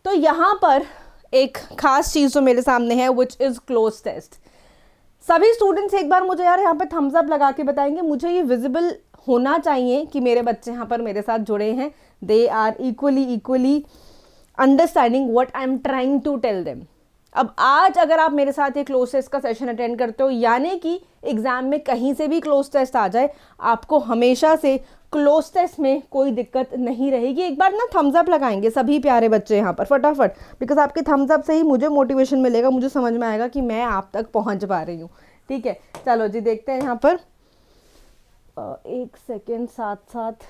तो यहाँ पर एक खास चीज़ जो मेरे सामने है विच इज़ क्लोज टेस्ट। सभी स्टूडेंट्स एक बार मुझे यार यहाँ पे थम्स अप लगा के बताएंगे, मुझे ये विजिबल होना चाहिए कि मेरे बच्चे यहाँ पर मेरे साथ जुड़े हैं, they are equally understanding what I am trying to tell them. अब आज अगर आप मेरे साथ ये क्लोज टेस्ट का सेशन अटेंड करते हो, यानी कि एग्जाम में कहीं से भी क्लोज टेस्ट आ जाए, आपको हमेशा से क्लोज टेस्ट में कोई दिक्कत नहीं रहेगी। एक बार ना थम्स अप लगाएंगे सभी प्यारे बच्चे यहाँ पर फटाफट, बिकॉज आपके थम्स अप से ही मुझे मोटिवेशन मिलेगा, मुझे समझ में आएगा कि मैं आप तक पहुँच पा रही हूँ। ठीक है, चलो जी देखते हैं यहाँ पर। एक सेकेंड, साथ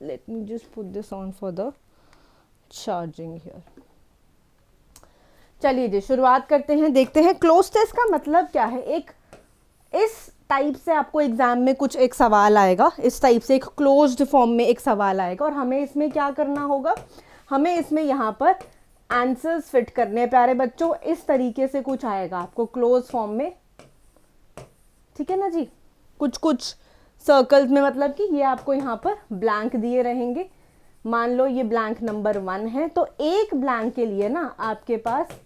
let me just put this on for the charging here. चलिए जी शुरुआत करते हैं, देखते हैं क्लोज टेस्ट का मतलब क्या है। एक इस टाइप से आपको एग्जाम में कुछ एक सवाल आएगा, इस टाइप से एक क्लोज्ड फॉर्म में एक सवाल आएगा, और हमें इसमें क्या करना होगा, हमें इसमें यहाँ पर आंसर्स फिट करने हैं प्यारे बच्चों। इस तरीके से कुछ आएगा आपको क्लोज फॉर्म में, ठीक है ना जी। कुछ सर्कल्स में, मतलब कि ये आपको यहाँ पर ब्लैंक दिए रहेंगे। मान लो ये ब्लैंक नंबर 1 है, तो एक ब्लैंक के लिए ना आपके पास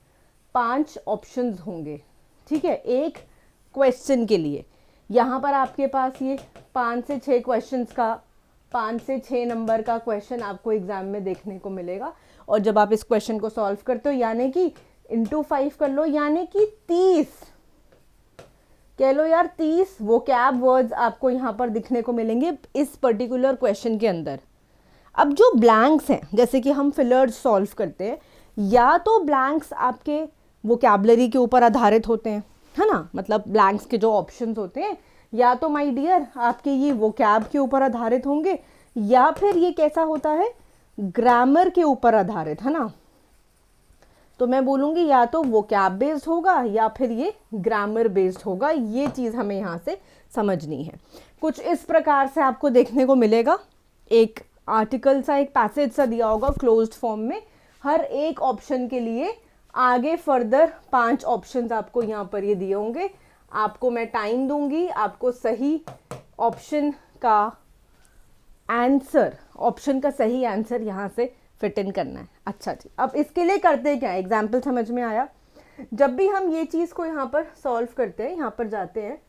5 ऑप्शंस होंगे। ठीक है, एक क्वेश्चन के लिए यहाँ पर आपके पास ये 5 से 6 क्वेश्चंस का 5 से 6 नंबर का क्वेश्चन आपको एग्जाम में देखने को मिलेगा। और जब आप इस क्वेश्चन को सॉल्व करते हो, यानी कि इंटू 5 कर लो, यानी कि 30 कह लो यार, 30 वोकैब वर्ड्स आपको यहाँ पर दिखने को मिलेंगे इस पर्टिकुलर क्वेश्चन के अंदर। अब जो ब्लैंक्स हैं, जैसे कि हम फिलर्स सॉल्व करते हैं, या तो ब्लैंक्स आपके वोकैबलरी के ऊपर आधारित होते हैं, है ना, मतलब ब्लैंक्स के जो ऑप्शंस होते हैं, या तो माय डियर आपके ये वोकैब के ऊपर आधारित होंगे, या फिर ये कैसा होता है, ग्रामर के ऊपर आधारित, है ना। तो मैं बोलूँगी या तो वोकैब बेस्ड होगा या फिर ये ग्रामर बेस्ड होगा, ये चीज़ हमें यहाँ से समझनी है। कुछ इस प्रकार से आपको देखने को मिलेगा, एक आर्टिकल सा, एक पैसेज सा दिया होगा क्लोज्ड फॉर्म में, हर एक ऑप्शन के लिए आगे फर्दर 5 ऑप्शंस आपको यहाँ पर ये दिए होंगे। आपको मैं टाइम दूंगी, आपको सही ऑप्शन का सही आंसर यहाँ से फिट इन करना है। अच्छा जी, अब इसके लिए करते क्या है, एग्जाम्पल समझ में आया। जब भी हम ये चीज़ को यहाँ पर सॉल्व करते हैं, यहाँ पर जाते हैं,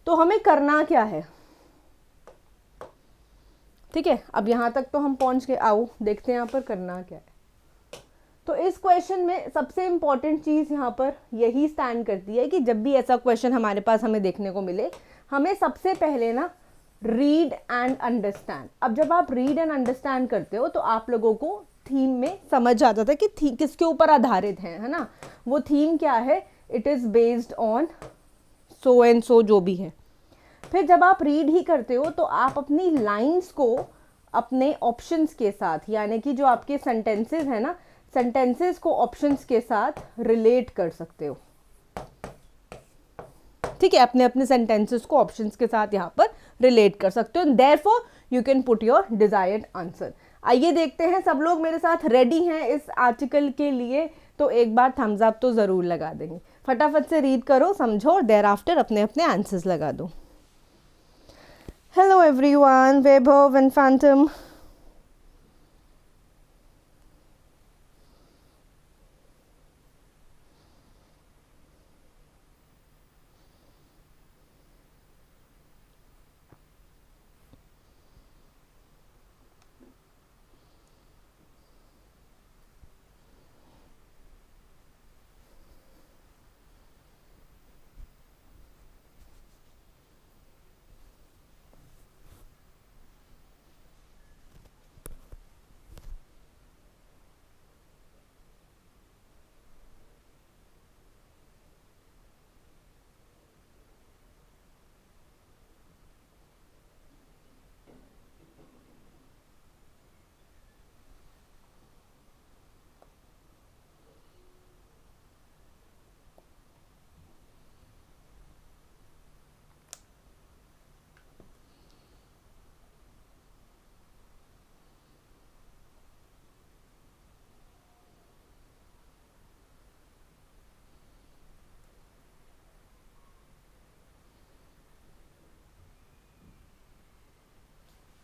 तो हमें करना क्या है। ठीक है, अब यहाँ तक तो हम पहुँच गए, आओ देखते हैं यहाँ पर करना क्या है। तो इस क्वेश्चन में सबसे इंपॉर्टेंट चीज़ यहाँ पर यही स्टैंड करती है कि जब भी ऐसा क्वेश्चन हमारे पास हमें देखने को मिले, हमें सबसे पहले ना रीड एंड अंडरस्टैंड। अब जब आप रीड एंड अंडरस्टैंड करते हो तो आप लोगों को थीम में समझ आ जाता है कि किसके ऊपर आधारित है ना। वो थीम क्या है, it is based on so and so, जो भी है। फिर जब आप रीड ही करते हो तो आप अपनी लाइंस को अपने ऑप्शंस के साथ, यानी कि जो आपके सेंटेंसेस है ना, सेंटेंसेस को ऑप्शंस के साथ रिलेट कर सकते हो। ठीक है, अपने अपने सेंटेंसेस को ऑप्शंस के साथ यहाँ पर रिलेट कर सकते हो, therefore you can put your desired answer. आइए देखते हैं, सब लोग मेरे साथ रेडी हैं इस आर्टिकल के लिए, तो एक बार थम्स अप तो ज़रूर लगा देंगे। फटाफट से रीड करो, समझो, और देयर आफ्टर अपने अपने आंसर्स लगा दो। Hello everyone, Vaibhav and Phantom.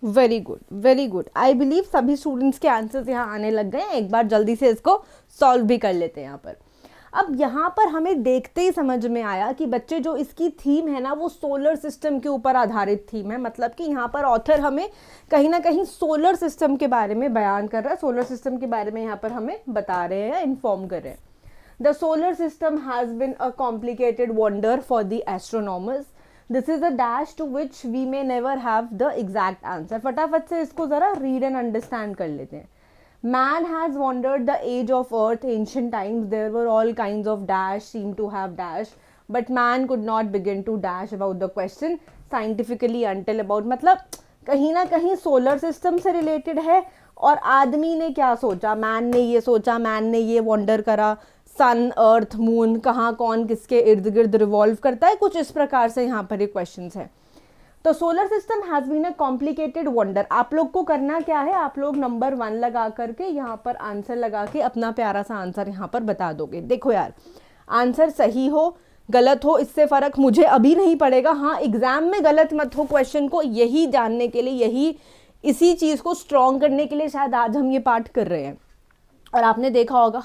Very good very good. I believe सभी स्टूडेंट्स के आंसर्स यहाँ आने लग गए हैं। एक बार जल्दी से इसको सॉल्व भी कर लेते हैं यहाँ पर। अब यहाँ पर हमें देखते ही समझ में आया कि बच्चे जो इसकी थीम है ना वो सोलर सिस्टम के ऊपर आधारित थीम है। मतलब कि यहाँ पर ऑथर हमें कहीं ना कहीं सोलर सिस्टम के बारे में बयान कर रहा है, सोलर सिस्टम के बारे में यहाँ पर हमें बता रहे हैं, इन्फॉर्म कर रहे हैं। The solar system has been a complicated wonder for the astronomers. This is a dash to which we may never have the exact answer. फटाफट से इसको ज़रा रीड एंड अंडरस्टैंड कर लेते हैं। Man has wandered the age of earth. Ancient times there were all kinds of dash seem to have dash, but man could not begin to dash about the question scientifically until about, मतलब कहीं ना कहीं solar system से related है। और आदमी ने क्या सोचा, मैन ने ये सोचा, मैन ने ये वॉन्डर करा, सन अर्थ मून कहाँ कौन किसके इर्द गिर्द रिवॉल्व करता है, कुछ इस प्रकार से यहाँ पर ये क्वेश्चन है। तो solar system has been a complicated wonder. आप लोग को करना क्या है, आप लोग नंबर 1 लगा करके यहाँ पर आंसर लगा के अपना प्यारा सा आंसर यहाँ पर बता दोगे। देखो यार, आंसर सही हो गलत हो इससे फ़र्क मुझे अभी नहीं पड़ेगा। हाँ, एग्जाम में गलत मत हो क्वेश्चन को, यही जानने के लिए, इसी चीज़ को स्ट्रॉन्ग करने के लिए शायद आज हम ये पाठ कर रहे हैं। और आपने देखा होगा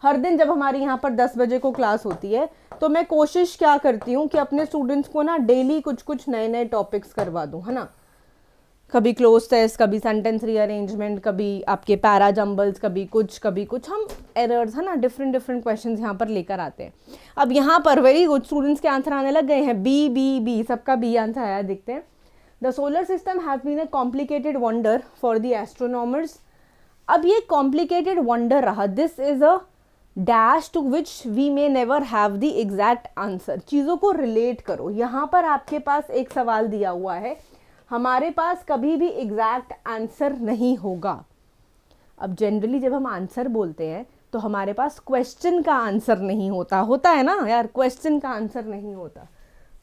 हर दिन जब हमारी यहाँ पर 10 बजे को क्लास होती है तो मैं कोशिश क्या करती हूँ कि अपने स्टूडेंट्स को ना डेली कुछ नए नए टॉपिक्स करवा दूँ, है ना। कभी क्लोज टेस्ट, कभी सेंटेंस रीअरेंजमेंट, कभी आपके पैरा जंबल्स, कभी कुछ हम एरर्स, है ना, डिफरेंट क्वेश्चंस यहाँ पर लेकर आते हैं। अब यहाँ पर वेरी गुड स्टूडेंट्स के आंसर आने लग गए हैं। बी सबका बी आंसर आया, देखते हैं। The solar system has been a complicated wonder for the astronomers. अब ये कॉम्प्लिकेटेड वंडर रहा, this is a dash to which we may never have the exact answer. चीज़ों को रिलेट करो। यहाँ पर आपके पास एक सवाल दिया हुआ है, हमारे पास कभी भी एग्जैक्ट आंसर नहीं होगा। अब जनरली जब हम आंसर बोलते हैं तो हमारे पास क्वेश्चन का आंसर नहीं होता है ना यार, क्वेश्चन का आंसर नहीं होता।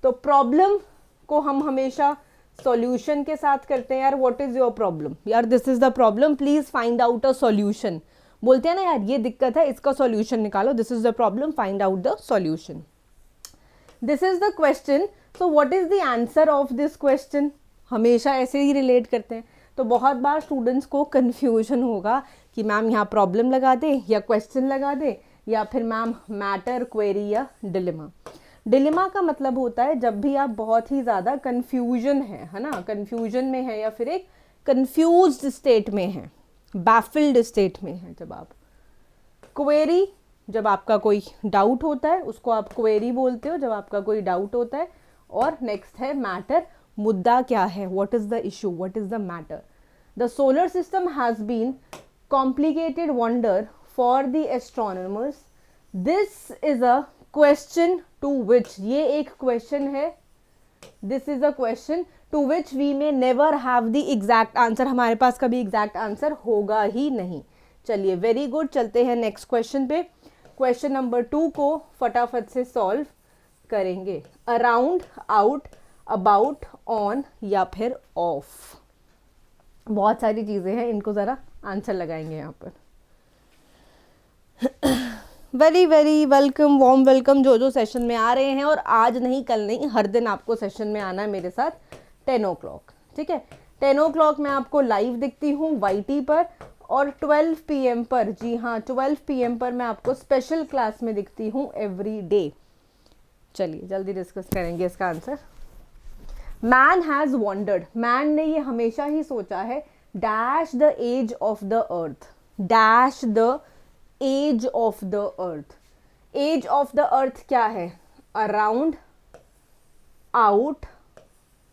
तो प्रॉब्लम को हम हमेशा सॉल्यूशन के साथ करते हैं। यार व्हाट इज योर प्रॉब्लम, यार this is the problem, please find out a solution. बोलते हैं ना यार ये दिक्कत है, इसका सॉल्यूशन निकालो, this is the problem, find out the solution. This is the question, so what is the answer of this question. हमेशा ऐसे ही रिलेट करते हैं। तो बहुत बार स्टूडेंट्स को कन्फ्यूजन होगा कि मैम यहाँ प्रॉब्लम लगा दे या क्वेश्चन लगा दे, या फिर मैम मैटर, क्वेरी या डिलेमा। डिलेमा का मतलब होता है जब भी आप बहुत ही ज़्यादा कन्फ्यूजन है ना, कन्फ्यूजन में है या फिर एक कन्फ्यूज्ड स्टेट में है, बैफिल्ड स्टेट में है। जब आप क्वेरी, जब आपका कोई डाउट होता है उसको आप क्वेरी बोलते हो, जब आपका कोई डाउट होता है। और नेक्स्ट है मैटर, मुद्दा क्या है, what is the issue, what is the matter. The solar system has been complicated wonder for the astronomers. This is a question to which, ये एक क्वेश्चन है, this is a question to which we may never have the exact answer. हमारे पास कभी exact answer होगा ही नहीं। चलिए very good, चलते हैं नेक्स्ट क्वेश्चन पे। क्वेश्चन नंबर 2 को फटाफट से सॉल्व करेंगे। अराउंड, आउट, अबाउट, ऑन या फिर ऑफ, बहुत सारी चीज़ें हैं, इनको ज़रा आंसर लगाएंगे यहाँ पर। Very very welcome, warm welcome जो सेशन में आ रहे हैं। और आज नहीं कल नहीं, हर दिन आपको सेशन में आना है मेरे साथ 10 o'clock, ठीक है। 10 o'clock मैं आपको लाइव दिखती हूँ YT पर, और 12 PM पर, जी हाँ 12 PM पर मैं आपको स्पेशल क्लास में दिखती हूँ एवरी डे। चलिए जल्दी डिस्कस करेंगे इसका answer. Man has wondered, man ने ये हमेशा ही सोचा है, dash the age of the earth, dash the age of the earth. Age of the earth क्या है, अराउंड, आउट,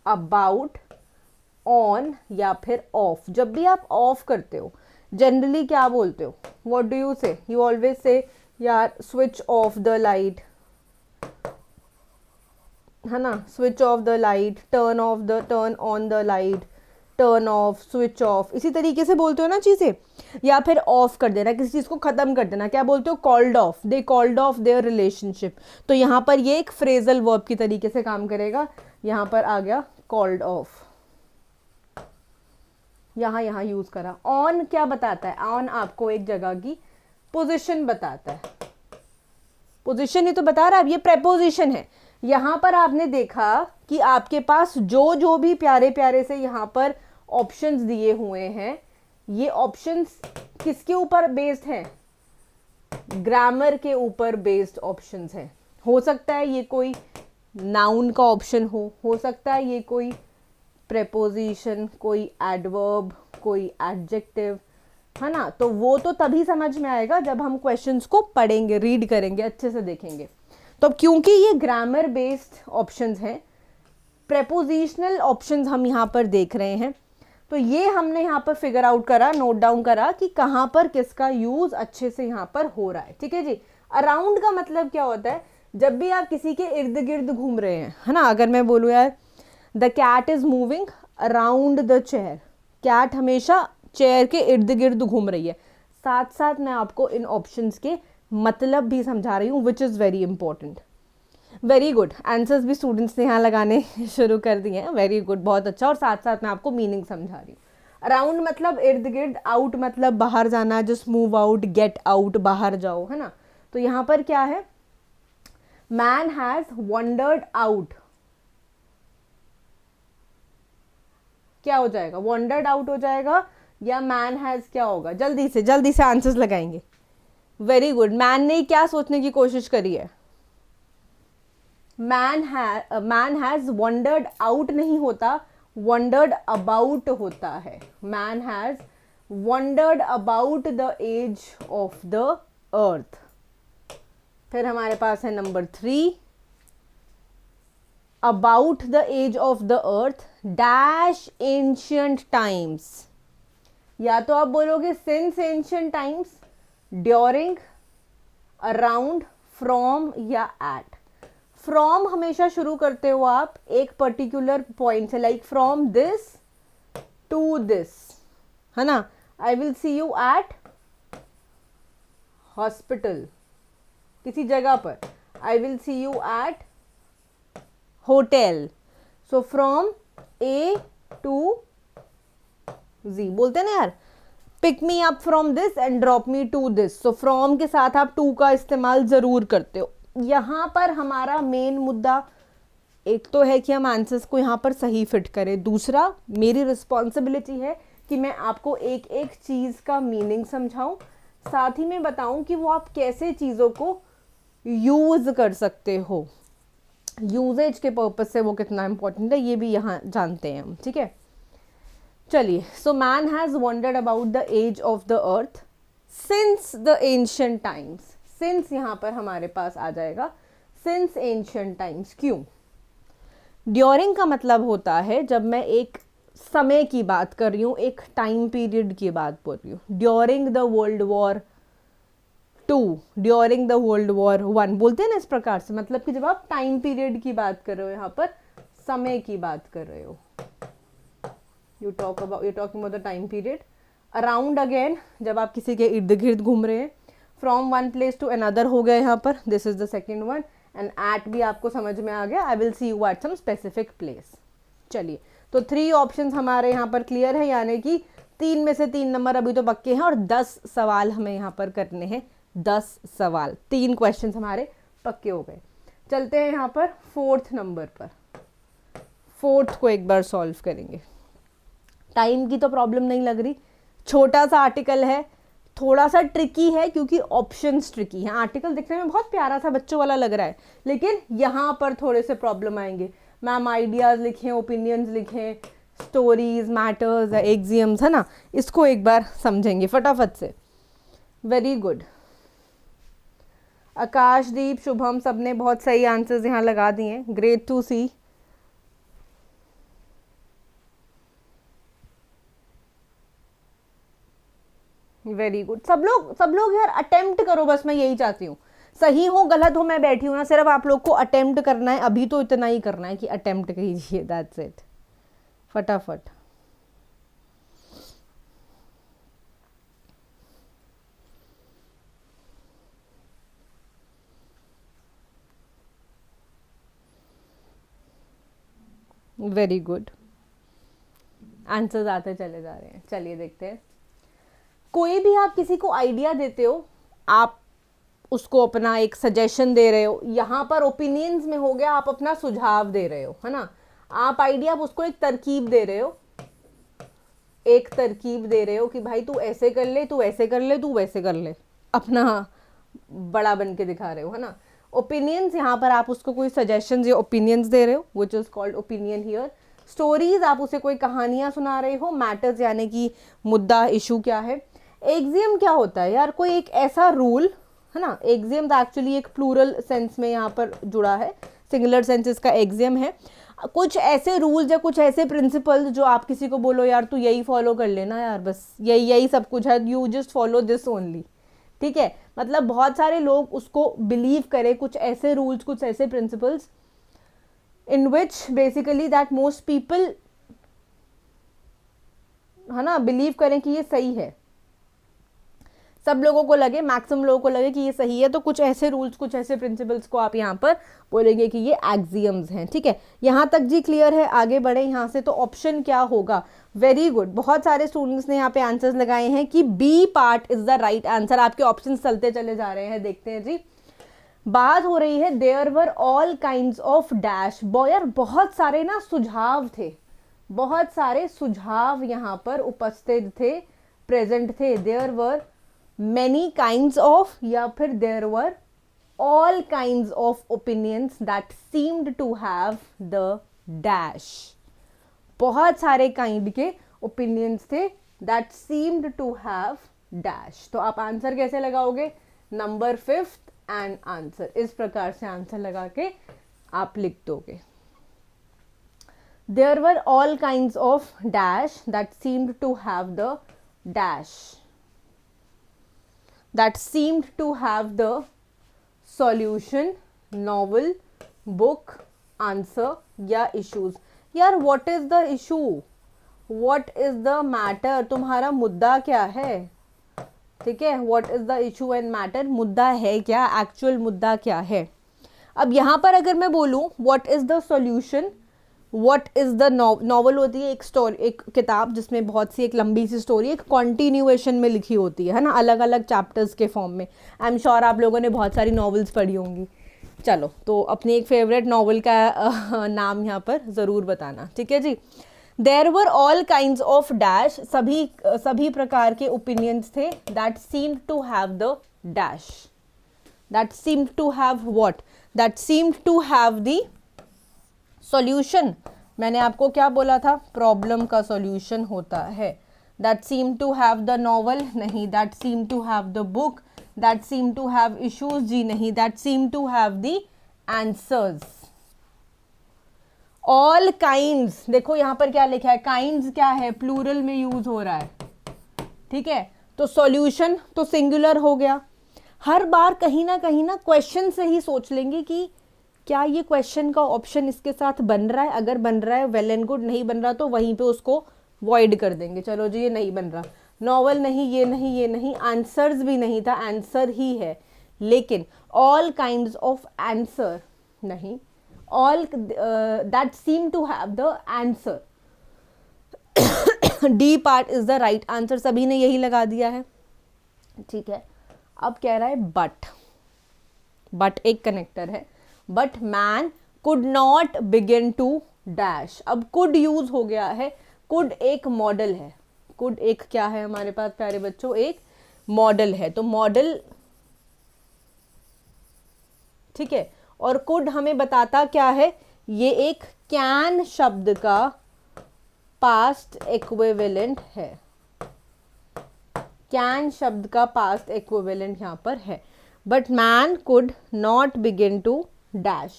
अबाउट, ऑन या फिर ऑफ। जब भी आप ऑफ करते हो जनरली क्या बोलते हो, व्हाट डू यू से, यू ऑलवेज से यार स्विच ऑफ द लाइट, है ना, switch off the light, turn on the light, turn off, switch off, इसी तरीके से बोलते हो ना चीज़ें। या फिर ऑफ कर देना, किसी चीज़ को ख़त्म कर देना, क्या बोलते हो, called off, they called of their relationship. तो यहाँ पर ये एक फ्रेजल वर्ब की तरीके से काम करेगा। यहाँ पर आ गया कॉल्ड ऑफ, यहाँ यूज़ करा। ऑन क्या बताता है, ऑन आपको एक जगह की पोजीशन बताता है, पोजीशन ही तो बता रहा है, अब ये प्रेपोजिशन है। यहाँ पर आपने देखा कि आपके पास जो भी प्यारे प्यारे से यहाँ पर ऑप्शंस दिए हुए हैं, ये ऑप्शंस किसके ऊपर बेस्ड हैं? ग्रामर के ऊपर बेस्ड ऑप्शंस हैं। हो सकता है ये कोई नाउन का ऑप्शन हो सकता है ये कोई प्रेपोजिशन, कोई एडवर्ब, कोई एडजेक्टिव, है ना। तो वो तो तभी समझ में आएगा जब हम क्वेश्चंस को पढ़ेंगे, रीड करेंगे, अच्छे से देखेंगे। तो क्योंकि ये ग्रामर बेस्ड ऑप्शंस हैं, प्रेपोजिशनल ऑप्शंस हम यहाँ पर देख रहे हैं, तो ये हमने यहाँ पर फिगर आउट करा, नोट डाउन करा कि कहाँ पर किसका यूज अच्छे से यहाँ पर हो रहा है। ठीक है जी। अराउंड का मतलब क्या होता है? जब भी आप किसी के इर्द गिर्द घूम रहे हैं, है ना। अगर मैं बोलूँ यार the cat is moving around the chair, cat हमेशा चेयर के इर्द गिर्द घूम रही है। साथ साथ मैं आपको इन ऑप्शंस के मतलब भी समझा रही हूँ, which is very important. Very good, answers भी स्टूडेंट्स ने यहाँ लगाने शुरू कर दिए हैं। वेरी गुड, बहुत अच्छा। और साथ साथ मैं आपको मीनिंग समझा रही हूँ। अराउंड मतलब इर्द गिर्द, आउट मतलब बाहर जाना, just move out, get out, बाहर जाओ, है ना। तो यहाँ पर क्या है? मैन हैज वंडर्ड आउट, क्या हो जाएगा? वंडर्ड आउट हो जाएगा, या मैन हैज क्या होगा? जल्दी से आंसर्स लगाएंगे। वेरी गुड, मैन ने क्या सोचने की कोशिश करी है? मैन हैज वंडर्ड आउट नहीं होता, वंडर्ड अबाउट होता है। Man has wondered about the age of the earth. फिर हमारे पास है number 3, about the age of the earth dash ancient times. या तो आप बोलोगे since ancient times, during, around, from या एट। फ्रॉम हमेशा शुरू करते हो आप एक पर्टिकुलर पॉइंट से, like from this to this, है ना। I will see you at hospital, किसी जगह पर। I will see you eight hotel. So from A to Z बोलते हैं ना यार, pick me up from this end drop me to this. So from के साथ आप टू का इस्तेमाल जरूर करते हो। यहाँ पर हमारा मेन मुद्दा एक तो है कि हम आंसर्स को यहाँ पर सही फिट करें, दूसरा मेरी रिस्पॉन्सिबिलिटी है कि मैं आपको एक एक चीज़ का मीनिंग समझाऊं, साथ ही में बताऊं कि वो आप कैसे चीज़ों को यूज़ कर सकते हो, यूजेज के पर्पज से वो कितना इंपॉर्टेंट है ये भी यहाँ जानते हैं हम। ठीक है, चलिए। So man has wondered about the age of the earth since the ancient times. Since यहाँ पर हमारे पास आ जाएगा, सिंस एंशिएंट टाइम्स। क्यों? ड्यूरिंग का मतलब होता है जब मैं एक समय की बात कर रही हूँ, एक टाइम पीरियड की बात बोल रही हूँ। During the world war 2, during the world war 1 बोलते हैं ना इस प्रकार से। मतलब कि जब आप टाइम पीरियड की बात कर रहे हो, यहाँ पर समय की बात कर रहे हो, you talking about the time period. Around again जब आप किसी के इर्द गिर्द घूम रहे हैं। From one place to another हो गया यहाँ पर, this is the second one. And at भी आपको समझ में आ गया, I will see you at some specific place. चलिए, तो 3 ऑप्शंस हमारे यहाँ पर क्लियर है, यानी कि 3 में से 3 नंबर अभी तो पक्के हैं और 10 सवाल हमें यहाँ पर करने हैं। 10 सवाल, 3 क्वेश्चन हमारे पक्के हो गए। चलते हैं यहाँ पर 4th नंबर पर। 4th को एक बार सॉल्व करेंगे। टाइम की तो प्रॉब्लम नहीं लग रही, छोटा सा आर्टिकल है, थोड़ा सा ट्रिकी है क्योंकि ऑप्शंस ट्रिकी हैं। आर्टिकल दिखने में बहुत प्यारा सा बच्चों वाला लग रहा है, लेकिन यहाँ पर थोड़े से प्रॉब्लम आएंगे। मैम आइडियाज़ लिखें, ओपिनियंस लिखें, स्टोरीज, मैटर्स, एक्सियम्स, है ना। इसको एक बार समझेंगे फटाफट से। वेरी गुड, आकाशदीप, शुभम, सबने बहुत सही आंसर्स यहाँ लगा दिए हैं। Great to see. Very good, सब लोग यार अटेम्प्ट करो, बस मैं यही चाहती हूँ। सही हो गलत हो मैं बैठी हूँ ना, सिर्फ आप लोग को अटेम्प्ट करना है। अभी तो इतना ही करना है कि अटेम्प्ट कीजिए, दैट्स इट, फटाफट। वेरी गुड, आंसर्स आते चले जा रहे हैं। चलिए देखते हैं। कोई भी आप किसी को आइडिया देते हो, आप उसको अपना एक सजेशन दे रहे हो। यहाँ पर ओपिनियंस में हो गया, आप अपना सुझाव दे रहे हो, है ना। आप आइडिया, आप उसको एक तरकीब दे रहे हो। एक तरकीब दे रहे हो कि भाई तू ऐसे कर ले, तू ऐसे कर ले, तू वैसे कर ले, अपना बड़ा बन के दिखा रहे हो, है ना। ओपिनियंस, यहाँ पर आप उसको कोई सजेशंस या ओपिनियंस दे रहे हो, which is called opinion here. Stories, आप उसे कोई कहानियां सुना रहे हो। मैटर्स यानी कि मुद्दा, इशू क्या है। एक्सियम क्या होता है यार, कोई एक ऐसा रूल, है ना। एक्सियम तो एक्चुअली एक प्लूरल सेंस में यहाँ पर जुड़ा है, सिंगुलर सेंस इसका एक्सियम है। कुछ ऐसे रूल्स या कुछ ऐसे प्रिंसिपल्स जो आप किसी को बोलो यार तू यही फॉलो कर लेना यार, बस यही यही सब कुछ है, you just follow this only, ठीक है। मतलब बहुत सारे लोग उसको बिलीव करें, कुछ ऐसे रूल्स, कुछ ऐसे principles in which basically that most people, है ना, बिलीव करें कि ये सही है, सब लोगों को लगे, मैक्सिमम लोगों को लगे कि ये सही है, तो कुछ ऐसे रूल्स, कुछ ऐसे प्रिंसिपल्स को आप यहाँ पर बोलेंगे कि ये एक्सियम्स हैं, ठीक है। यहाँ तक जी क्लियर है, आगे बढ़े यहाँ से। तो ऑप्शन क्या होगा, वेरी गुड, बहुत सारे स्टूडेंट्स ने यहाँ पे आंसर्स लगाए हैं कि B part is the right answer. आपके ऑप्शन चलते चले जा रहे हैं, देखते हैं जी। बात हो रही है there were all kinds of dash, यार बहुत सारे ना सुझाव थे, बहुत सारे सुझाव यहाँ पर उपस्थित थे, प्रेजेंट थे। There were many kinds of, या फिर there were all kinds of opinions that seemed to have the dash, बहुत सारे kind के opinions थे that seemed to have dash। तो आप आंसर कैसे लगाओगे, नंबर 5th एंड आंसर, इस प्रकार से आंसर लगा के आप लिख दोगे। there were all kinds of dash that seemed to have the dash, that seemed to have the solution, novel, book, answer या issues। यार what is the issue, what is the matter, तुम्हारा मुद्दा क्या है, ठीक है। what is the issue and matter, मुद्दा है क्या, actual मुद्दा क्या है। अब यहाँ पर अगर मैं बोलूँ what is the solution, what is the novel होती है एक स्टोरी, एक किताब जिसमें बहुत सी एक लंबी सी स्टोरी एक कॉन्टिन्यूएशन में लिखी होती है ना, अलग अलग चैप्टर्स के फॉर्म में। आई एम श्योर आप लोगों ने बहुत सारी नॉवेल्स पढ़ी होंगी। चलो, तो अपनी एक फेवरेट नॉवल का नाम यहाँ पर ज़रूर बताना, ठीक है जी। There were all kinds of dash, सभी प्रकार के ओपिनियंस थे, that seemed to have the dash, that seemed to have what, that seemed to have the solution. मैंने आपको क्या बोला था, प्रॉब्लम का सॉल्यूशन होता है। That seem to have the novel, नहीं। That seem to have the book, that seem to have issues, जी नहीं। That seem to have the answers. All kinds, देखो यहाँ पर क्या लिखा है, काइंड्स क्या है, प्लूरल में यूज हो रहा है, ठीक है। तो सॉल्यूशन तो सिंगुलर हो गया। हर बार कहीं ना क्वेश्चन से ही सोच लेंगे कि क्या ये क्वेश्चन का ऑप्शन इसके साथ बन रहा है, अगर बन रहा है वेल एंड गुड, नहीं बन रहा तो वहीं पे उसको वॉइड कर देंगे, चलो जी ये नहीं बन रहा। नॉवल नहीं, ये नहीं, ये नहीं, आंसर्स भी नहीं था, आंसर ही है। लेकिन ऑल काइंड्स ऑफ आंसर नहीं, all that seem to have the answer, D part is the right answer, सभी ने यही लगा दिया है, ठीक है। अब कह रहा है बट एक कनेक्टर है, but man could not begin to dash. अब कुड यूज हो गया है, कुड एक मॉडल है, कुड एक क्या है हमारे पास प्यारे बच्चों, एक मॉडल है। तो मॉडल, ठीक है, और कुड हमें बताता क्या है, ये एक कैन शब्द का पास्ट इक्विवेलेंट है, कैन शब्द का पास्ट इक्विवेलेंट यहां पर है। But man could not begin to dash,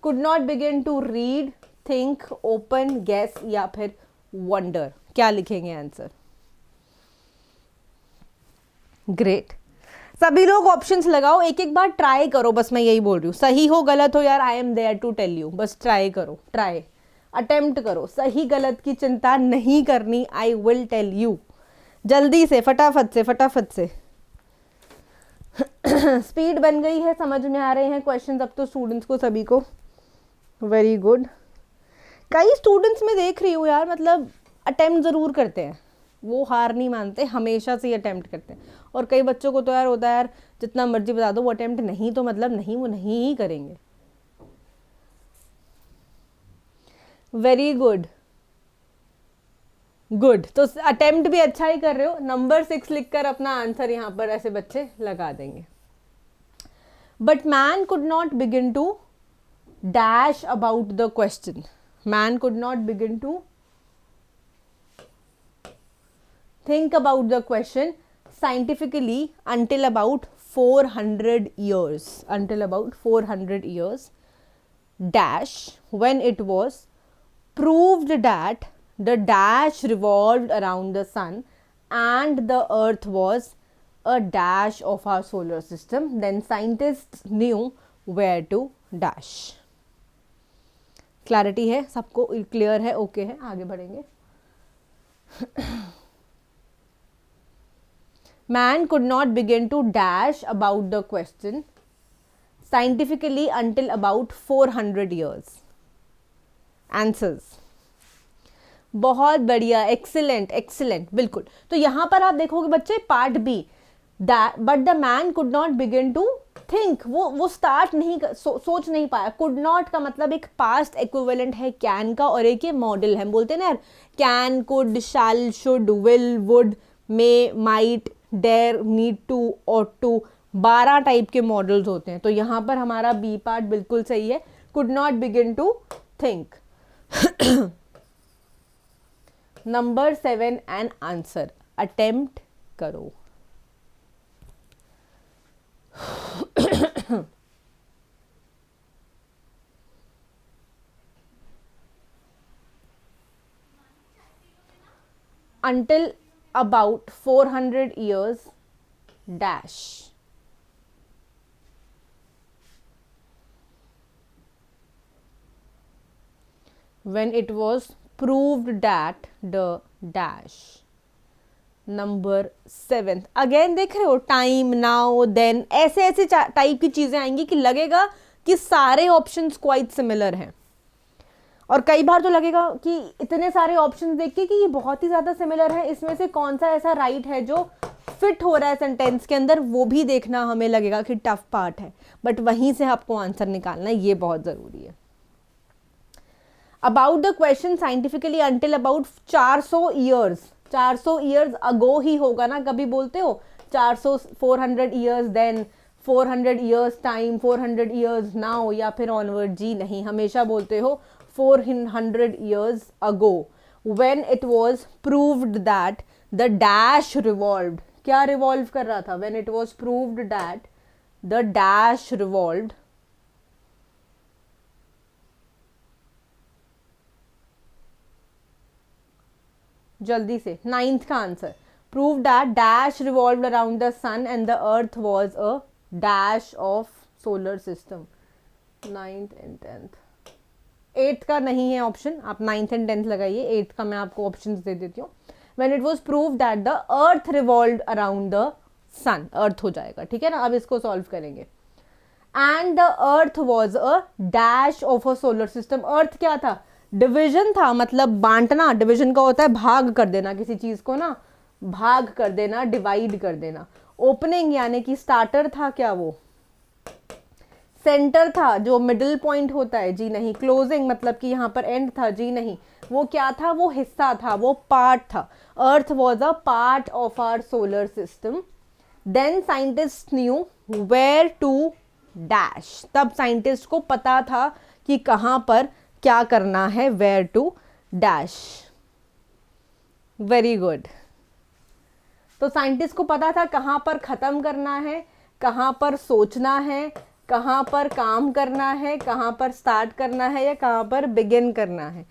could not begin to read, think, open, guess या फिर वंडर। क्या लिखेंगे आंसर, ग्रेट। सभी लोग ऑप्शंस लगाओ, एक एक बार ट्राई करो, बस मैं यही बोल रही हूँ, सही हो गलत हो यार, I am there to tell you, बस ट्राई करो, ट्राई अटेम्प्ट करो, सही गलत की चिंता नहीं करनी, आई विल टेल यू। जल्दी से, फटाफट से स्पीड बन गई है, समझ में आ रहे हैं क्वेश्चंस अब तो स्टूडेंट्स को, सभी को, वेरी गुड। कई स्टूडेंट्स में देख रही हूँ यार, मतलब अटेम्प्ट ज़रूर करते हैं, वो हार नहीं मानते, हमेशा से ही अटेम्प्ट करते हैं। और कई बच्चों को तो यार होता है यार जितना मर्जी बता दो, वो अटेम्प्ट नहीं तो मतलब नहीं, वो नहीं ही करेंगे। वेरी गुड, गुड, तो अटेम्प्ट भी अच्छा ही कर रहे हो। नंबर 6 लिखकर अपना आंसर यहाँ पर ऐसे बच्चे लगा देंगे। But man could not begin to dash about the question, man could not begin to think about the question scientifically until about 400 years, until about 400 years dash, when it was proved that the dash revolved around the sun and the earth was a dash of our solar system, then scientists knew where to dash. Clarity है सबको, clear है, okay है, आगे बढ़ेंगे। Man could not begin to dash about the question scientifically until about 400 years. Answers. बहुत बढ़िया, excellent excellent, बिल्कुल। तो यहाँ पर आप देखोगे बच्चे part B, but the man could not begin to think, वो स्टार्ट नहीं सोच नहीं पाया। कुड नॉट का मतलब एक पास्ट इक्विवेलेंट है कैन का, और एक ये मॉडल है, बोलते हैं ना यार, can, could, shall, should, will, would, may, might, dare, need to, ought to, 12 type के मॉडल्स होते हैं। तो यहाँ पर हमारा बी पार्ट बिल्कुल सही है, could not begin to think. Number 7 an answer, attempt करो। Until about 400 years dash, when it was proved that the dash, number 7 again देख रहे हो, टाइम, नाउ, देन, ऐसे ऐसे टाइप की चीजें आएंगी कि लगेगा कि सारे ऑप्शंस क्वाइट सिमिलर हैं, और कई बार तो लगेगा कि इतने सारे ऑप्शंस देख के कि ये बहुत ही ज़्यादा सिमिलर है, इसमें से कौन सा ऐसा राइट है जो फिट हो रहा है सेंटेंस के अंदर, वो भी देखना हमें लगेगा कि टफ पार्ट है, बट वहीं से आपको आंसर निकालना है, ये बहुत ज़रूरी है। About the question scientifically until about 400 years, 400 years ago ही होगा ना, कभी बोलते हो 400, 400 years then, 400 years time, 400 years now, या फिर ऑनवर्ड, जी नहीं, हमेशा बोलते हो 400 years ago when it was proved that the dash revolved, क्या revolve कर रहा था, when it was proved that the dash revolved, जल्दी से 9th का answer, proved that dash revolved around the sun and the earth was a dash of solar system, 9th and 10th। 8th का नहीं है option, आप 9th and 10th लगाइए, 8th का मैं आपको ऑप्शंस दे देती हूँ। When it was proved that the earth revolved around the sun, अर्थ हो जाएगा, ठीक है ना। अब इसको सॉल्व करेंगे। And the earth was a dash of a solar system, अर्थ क्या था, डिविजन था, मतलब बांटना, डिविजन का होता है भाग कर देना किसी चीज को ना, भाग कर देना, डिवाइड कर देना। ओपनिंग यानी कि स्टार्टर था क्या, वो सेंटर था जो मिडिल पॉइंट होता है, जी नहीं। क्लोजिंग मतलब कि यहाँ पर एंड था, जी नहीं। वो क्या था, वो हिस्सा था, वो पार्ट था। Earth was a part of our solar system. Then scientist knew where to dash, तब साइंटिस्ट को पता था कि कहाँ पर क्या करना है, where to dash. Very good. तो साइंटिस्ट को पता था कहाँ पर खत्म करना है, कहाँ पर सोचना है, कहाँ पर काम करना है, कहाँ पर स्टार्ट करना है, या कहाँ पर बिगिन करना है।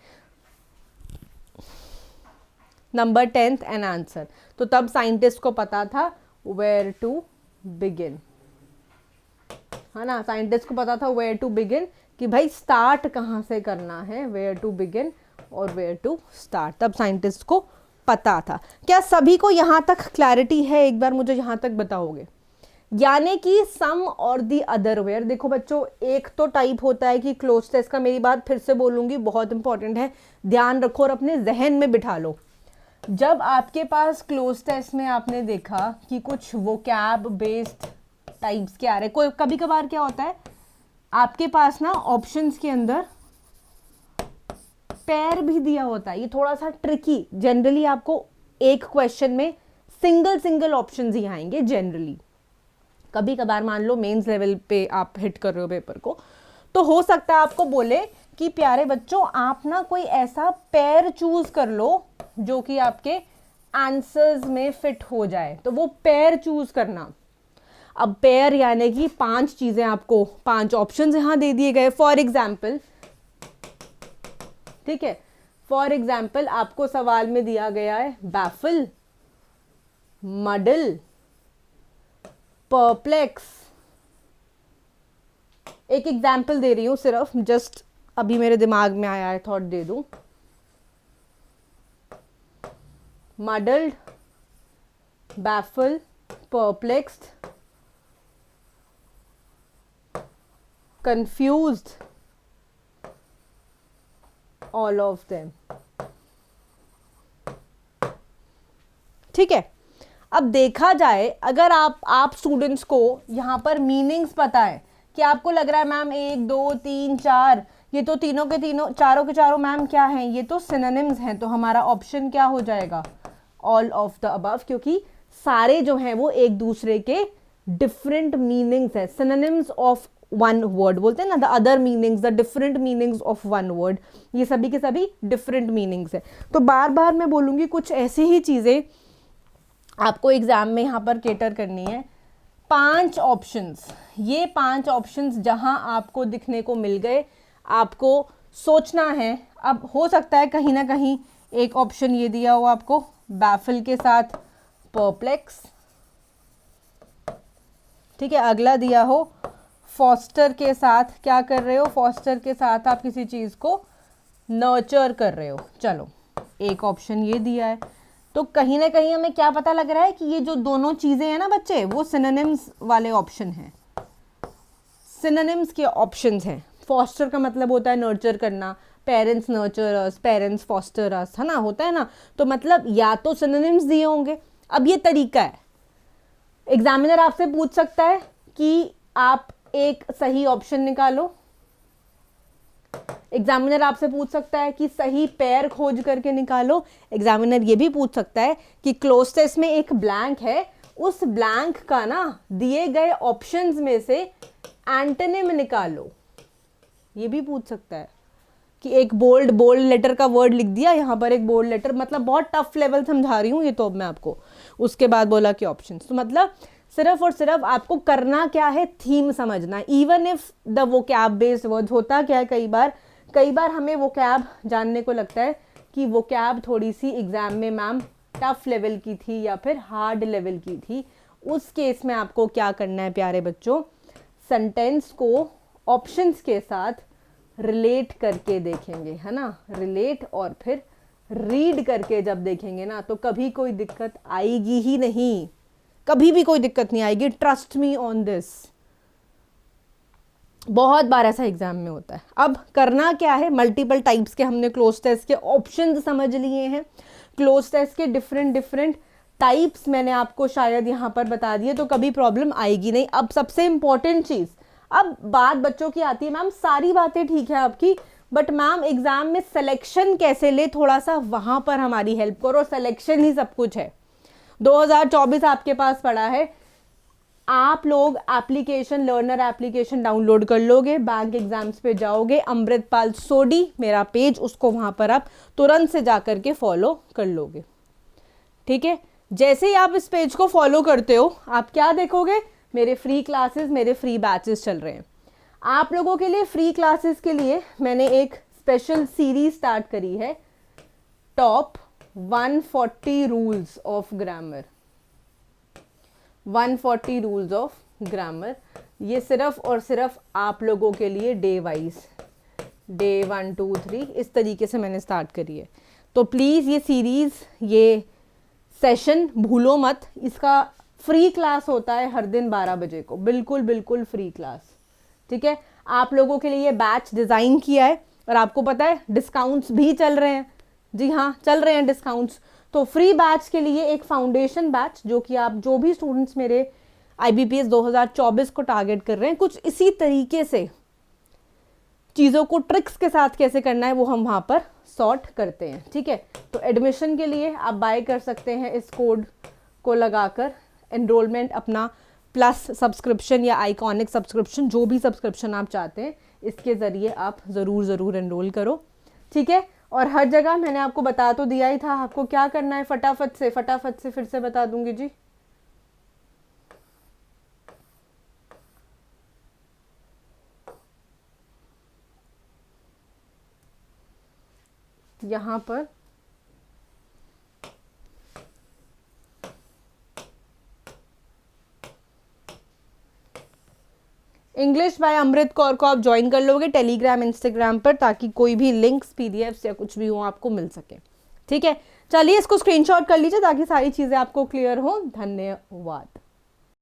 Number 10th an answer. तो तब साइंटिस्ट को पता था वेयर टू बिगिन, है ना। साइंटिस्ट को पता था वेयर टू बिगिन, कि भाई स्टार्ट कहाँ से करना है, वेयर टू बिगिन और वेयर टू स्टार्ट, तब साइंटिस्ट को पता था। क्या सभी को यहाँ तक क्लैरिटी है, एक बार मुझे यहाँ तक बताओगे। यानी कि सम और दी अदर वेयर, देखो बच्चों, एक तो टाइप होता है कि क्लोज टेस्ट का, मेरी बात फिर से बोलूंगी, बहुत इंपॉर्टेंट है, ध्यान रखो और अपने जहन में बिठा लो। जब आपके पास क्लोज टेस्ट में आपने देखा कि कुछ वोकैब बेस्ड टाइप्स के आ रहे, कोई कभी कभार क्या होता है आपके पास ना ऑप्शंस के अंदर पेयर भी दिया होता है, ये थोड़ा सा ट्रिकी, जनरली आपको एक क्वेश्चन में सिंगल ऑप्शंस ही आएंगे जनरली। कभी कभार मान लो मेंस लेवल पे आप हिट कर रहे हो पेपर को, तो हो सकता है आपको बोले कि प्यारे बच्चों आप ना कोई ऐसा पेयर चूज कर लो जो कि आपके आंसर्स में फिट हो जाए, तो वो पेयर चूज करना। अब पेयर यानी कि 5 चीजें, आपको 5 ऑप्शंस यहां दे दिए गए। फॉर एग्जाम्पल, ठीक है, फॉर एग्जाम्पल आपको सवाल में दिया गया है बैफल, मडल, परप्लेक्स। एक एग्जाम्पल दे रही हूं सिर्फ, जस्ट अभी मेरे दिमाग में आया है, थॉट दे दूं। Muddled, baffle, perplexed, confused, all of them। ठीक है, अब देखा जाए अगर आप स्टूडेंट्स को यहाँ पर मीनिंग्स पता है कि आपको लग रहा है मैम 1 2 3 4 ये तो तीनों के तीनों, चारों के चारों मैम क्या हैं, ये तो सिनोनिम्स हैं, तो हमारा ऑप्शन क्या हो जाएगा, ऑल ऑफ द अबव, क्योंकि सारे जो हैं वो एक दूसरे के डिफरेंट मीनिंग्स है। सिनोनिम्स ऑफ वन वर्ड बोलते हैं ना, the other meanings, the different meanings of one word, ये सभी के सभी डिफरेंट मीनिंग्स है। तो बार बार मैं बोलूँगी कुछ ऐसी ही चीज़ें आपको एग्जाम में यहाँ पर केटर करनी है। 5 ऑप्शंस, ये 5 ऑप्शंस जहाँ आपको दिखने को मिल गए, आपको सोचना है। अब हो सकता है कहीं ना कहीं एक ऑप्शन ये दिया हो आपको बैफल के साथ परप्लेक्स, ठीक है, अगला दिया हो फॉस्टर के साथ, क्या कर रहे हो, फॉस्टर के साथ आप किसी चीज़ को नर्चर कर रहे हो। चलो एक ऑप्शन ये दिया है, तो कहीं ना कहीं हमें क्या पता लग रहा है कि ये जो दोनों चीज़ें हैं ना बच्चे, वो सिनोनिम्स वाले ऑप्शन हैं, सिनोनिम्स के ऑप्शंस हैं। फॉस्टर का मतलब होता है नर्चर करना, पेरेंट्स नर्चर अस, पेरेंट्स फॉस्टर अस, है ना, होता है ना, तो मतलब या तो सिनोनिम्स दिए होंगे। अब ये तरीका है, एग्जामिनर आपसे पूछ सकता है कि आप एक सही ऑप्शन निकालो, एग्जामिनर आपसे पूछ सकता है कि सही पेयर खोज करके निकालो, एग्जामिनर ये भी पूछ सकता है कि क्लोज टेस्ट में एक ब्लैंक है, उस ब्लैंक का ना दिए गए ऑप्शंस में से एंटोनिम निकालो, ये भी पूछ सकता है कि एक बोल्ड लेटर का वर्ड लिख दिया, यहाँ पर एक बोल्ड लेटर, मतलब बहुत टफ लेवल समझा रही हूँ ये तो अब मैं आपको। उसके बाद बोला कि ऑप्शंस, तो मतलब सिर्फ और सिर्फ आपको करना क्या है, थीम समझना। Even if the vocab based words, होता क्या है कई बार हमें वोकैब जानने को लगता है कि वोकैब थोड़ी सी एग्जाम में मैम टफ लेवल की थी या फिर हार्ड लेवल की थी। उस केस में आपको क्या करना है प्यारे बच्चों, सेंटेंस को ऑप्शंस के साथ रिलेट करके देखेंगे, है ना, रिलेट, और फिर रीड करके जब देखेंगे ना, तो कभी कोई दिक्कत आएगी ही नहीं, कभी भी कोई दिक्कत नहीं आएगी, ट्रस्ट मी ऑन दिस। बहुत बार ऐसा एग्जाम में होता है। अब करना क्या है, मल्टीपल टाइप्स के हमने क्लोज टेस्ट के ऑप्शंस समझ लिए हैं, क्लोज टेस्ट के डिफरेंट टाइप्स मैंने आपको शायद यहाँ पर बता दिए, तो कभी प्रॉब्लम आएगी नहीं। अब सबसे इंपॉर्टेंट चीज़, अब बात बच्चों की आती है, मैम सारी बातें ठीक है आपकी, बट मैम एग्जाम में सिलेक्शन कैसे ले, थोड़ा सा वहाँ पर हमारी हेल्प करो, सिलेक्शन ही सब कुछ है। 2024 आपके पास पड़ा है, आप लोग एप्लीकेशन, लर्नर एप्लीकेशन डाउनलोड कर लोगे, बैंक एग्जाम्स पे जाओगे, अमृतपाल सोडी मेरा पेज, उसको वहाँ पर आप तुरंत से जा कर के फॉलो कर लोगे, ठीक है। जैसे ही आप इस पेज को फॉलो करते हो, आप क्या देखोगे, मेरे फ्री क्लासेस, मेरे फ्री बैचेस चल रहे हैं। आप लोगों के लिए फ्री क्लासेस के लिए मैंने एक स्पेशल सीरीज स्टार्ट करी है, top 140 rules of grammar, 140 rules of grammar. ये सिर्फ और सिर्फ आप लोगों के लिए डे वाइज, डे 1 2 3 इस तरीके से मैंने स्टार्ट करी है। तो प्लीज़ ये सीरीज़, ये सेशन भूलो मत, इसका फ्री क्लास होता है हर दिन 12 बजे को, बिल्कुल फ्री क्लास, ठीक है। आप लोगों के लिए ये बैच डिज़ाइन किया है, और आपको पता है डिस्काउंट्स भी चल रहे हैं, जी हाँ चल रहे हैं डिस्काउंट्स। तो फ्री बैच के लिए एक फाउंडेशन बैच, जो कि आप जो भी स्टूडेंट्स मेरे IBPS 2024 को टारगेट कर रहे हैं, कुछ इसी तरीके से चीज़ों को ट्रिक्स के साथ कैसे करना है वो हम वहाँ पर सॉर्ट करते हैं, ठीक है। तो एडमिशन के लिए आप बाय कर सकते हैं इस कोड को लगाकर एनरोलमेंट अपना, प्लस सब्सक्रिप्शन या आइकॉनिक सब्सक्रिप्शन, जो भी सब्सक्रिप्शन आप चाहते हैं इसके ज़रिए आप ज़रूर एनरोल करो, ठीक है। और हर जगह मैंने आपको बता तो दिया ही था, आपको क्या करना है फटाफट से फिर से बता दूंगी जी। यहाँ पर इंग्लिश बाय अमृत कौर को आप ज्वाइन कर लोगे टेलीग्राम इंस्टाग्राम पर, ताकि कोई भी लिंक्स पीडीएफ्स या कुछ भी हो आपको मिल सके, ठीक है। चलिए इसको स्क्रीनशॉट कर लीजिए ताकि सारी चीज़ें आपको क्लियर हो। धन्यवाद।